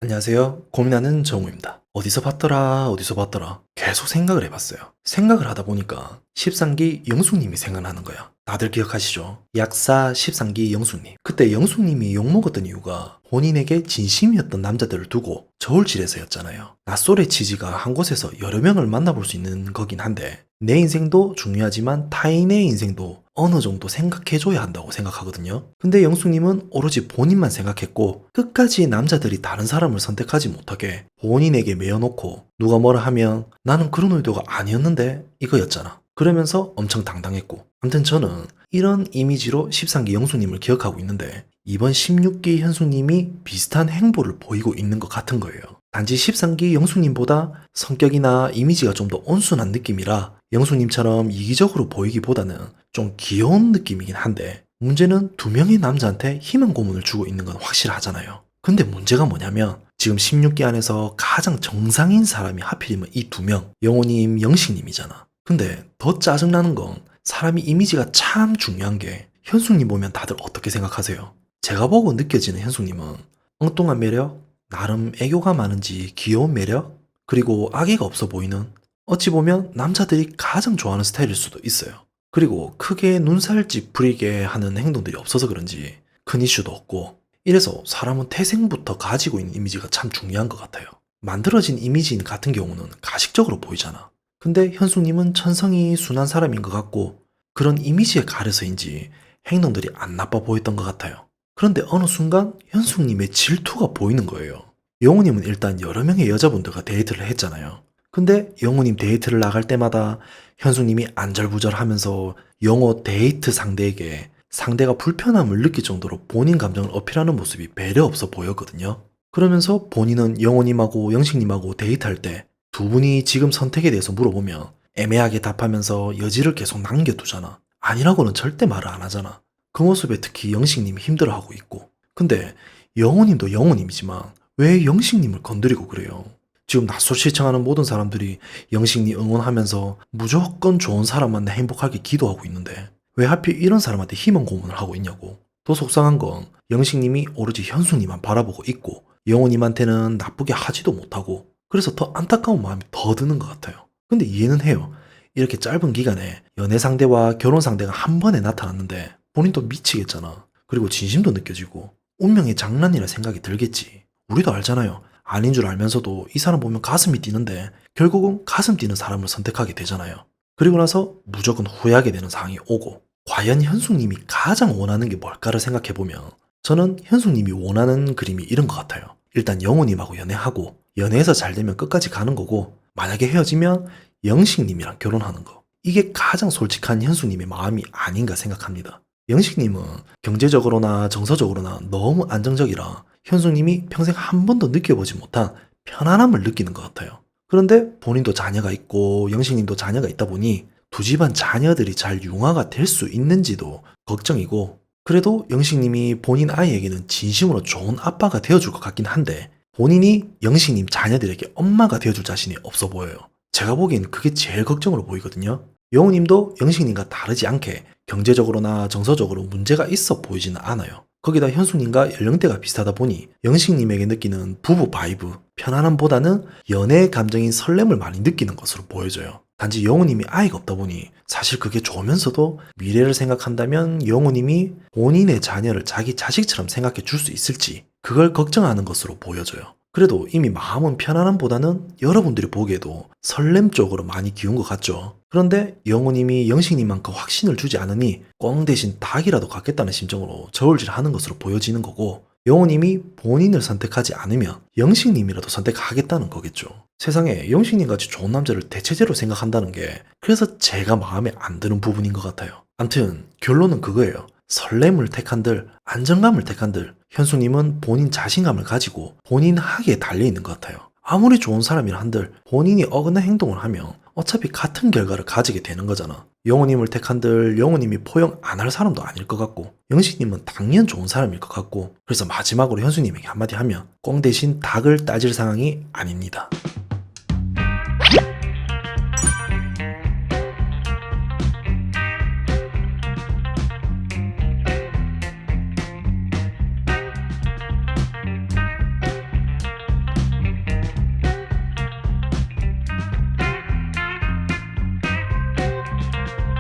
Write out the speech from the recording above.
안녕하세요. 고민하는 정우입니다. 어디서 봤더라 계속 생각을 해봤어요. 생각을 하다 보니까 13기 영숙님이 생각나는 거야. 다들 기억하시죠? 약사 13기 영숙님. 그때 영숙님이 욕먹었던 이유가 본인에게 진심이었던 남자들을 두고 저울질해서였잖아요. 낯설의 취지가 한 곳에서 여러 명을 만나볼 수 있는 거긴 한데 내 인생도 중요하지만 타인의 인생도 어느 정도 생각해줘야 한다고 생각하거든요. 근데 영숙님은 오로지 본인만 생각했고 끝까지 남자들이 다른 사람을 선택하지 못하게 본인에게 매어놓고 누가 뭐라 하면 나는 그런 의도가 아니었는데 이거였잖아. 그러면서 엄청 당당했고 아무튼 저는 이런 이미지로 13기 영숙님을 기억하고 있는데 이번 16기 현숙님이 비슷한 행보를 보이고 있는 것 같은 거예요. 단지 13기 영숙님보다 성격이나 이미지가 좀 더 온순한 느낌이라 영숙님처럼 이기적으로 보이기보다는 좀 귀여운 느낌이긴 한데 문제는 두 명의 남자한테 희망 고문을 주고 있는 건 확실하잖아요. 근데 문제가 뭐냐면 지금 16기 안에서 가장 정상인 사람이 하필이면 이 두 명, 영호님, 영식님이잖아. 근데 더 짜증나는 건 사람이 이미지가 참 중요한 게 현숙님 보면 다들 어떻게 생각하세요? 제가 보고 느껴지는 현숙님은 엉뚱한 매력, 나름 애교가 많은지 귀여운 매력, 그리고 악의가 없어 보이는 어찌 보면 남자들이 가장 좋아하는 스타일일 수도 있어요. 그리고 크게 눈살 찌푸리게 하는 행동들이 없어서 그런지 큰 이슈도 없고 이래서 사람은 태생부터 가지고 있는 이미지가 참 중요한 것 같아요. 만들어진 이미지 같은 경우는 가식적으로 보이잖아. 근데 현숙님은 천성이 순한 사람인 것 같고 그런 이미지에 가려서인지 행동들이 안 나빠 보였던 것 같아요. 그런데 어느 순간 현숙님의 질투가 보이는 거예요. 영우님은 일단 여러 명의 여자분들과 데이트를 했잖아요. 근데 영우님 데이트를 나갈 때마다 현숙님이 안절부절하면서 영호 데이트 상대에게 상대가 불편함을 느낄 정도로 본인 감정을 어필하는 모습이 배려 없어 보였거든요. 그러면서 본인은 영호님하고 영식님하고 데이트할 때 두 분이 지금 선택에 대해서 물어보면 애매하게 답하면서 여지를 계속 남겨두잖아. 아니라고는 절대 말을 안 하잖아. 그 모습에 특히 영식님이 힘들어하고 있고. 근데 영호님도 영호님이지만 왜 영식님을 건드리고 그래요? 지금 낯설 시청하는 모든 사람들이 영식님 응원하면서 무조건 좋은 사람 만나 행복하게 기도하고 있는데 왜 하필 이런 사람한테 희망 고문을 하고 있냐고. 더 속상한 건 영식님이 오로지 현숙님만 바라보고 있고 영호님한테는 나쁘게 하지도 못하고 그래서 더 안타까운 마음이 더 드는 것 같아요. 근데 이해는 해요. 이렇게 짧은 기간에 연애 상대와 결혼 상대가 한 번에 나타났는데 본인도 미치겠잖아. 그리고 진심도 느껴지고 운명의 장난이라 생각이 들겠지. 우리도 알잖아요. 아닌 줄 알면서도 이 사람 보면 가슴이 뛰는데 결국은 가슴 뛰는 사람을 선택하게 되잖아요. 그리고 나서 무조건 후회하게 되는 상황이 오고 과연 현숙님이 가장 원하는 게 뭘까를 생각해보면 저는 현숙님이 원하는 그림이 이런 것 같아요. 일단 영호님하고 연애하고 연애해서 잘 되면 끝까지 가는 거고 만약에 헤어지면 영식님이랑 결혼하는 거. 이게 가장 솔직한 현숙님의 마음이 아닌가 생각합니다. 영식님은 경제적으로나 정서적으로나 너무 안정적이라 현숙님이 평생 한 번도 느껴보지 못한 편안함을 느끼는 것 같아요. 그런데 본인도 자녀가 있고 영식님도 자녀가 있다 보니 두 집안 자녀들이 잘 융화가 될 수 있는지도 걱정이고 그래도 영식님이 본인 아이에게는 진심으로 좋은 아빠가 되어줄 것 같긴 한데 본인이 영식님 자녀들에게 엄마가 되어줄 자신이 없어 보여요. 제가 보기엔 그게 제일 걱정으로 보이거든요. 영우님도 영식님과 다르지 않게 경제적으로나 정서적으로 문제가 있어 보이지는 않아요. 거기다 현숙님과 연령대가 비슷하다 보니 영식님에게 느끼는 부부 바이브, 편안함보다는 연애의 감정인 설렘을 많이 느끼는 것으로 보여져요. 단지 영우님이 아이가 없다 보니 사실 그게 좋으면서도 미래를 생각한다면 영우님이 본인의 자녀를 자기 자식처럼 생각해 줄 수 있을지 그걸 걱정하는 것으로 보여져요. 그래도 이미 마음은 편안함보다는 여러분들이 보기에도 설렘 쪽으로 많이 기운 것 같죠. 그런데 영호님이 영식님만큼 확신을 주지 않으니 꽝 대신 닭이라도 갖겠다는 심정으로 저울질하는 것으로 보여지는 거고 영호님이 본인을 선택하지 않으면 영식님이라도 선택하겠다는 거겠죠. 세상에 영식님같이 좋은 남자를 대체제로 생각한다는 게 그래서 제가 마음에 안 드는 부분인 것 같아요. 암튼 결론은 그거예요. 설렘을 택한들, 안정감을 택한들, 현숙님은 본인 자신감을 가지고 본인 하기에 달려있는 것 같아요. 아무리 좋은 사람이라 한들 본인이 어긋난 행동을 하면 어차피 같은 결과를 가지게 되는 거잖아. 영호님을 택한들 영호님이 포용 안 할 사람도 아닐 것 같고 영식님은 당연 좋은 사람일 것 같고 그래서 마지막으로 현숙님에게 한마디 하면 꽁 대신 닭을 따질 상황이 아닙니다.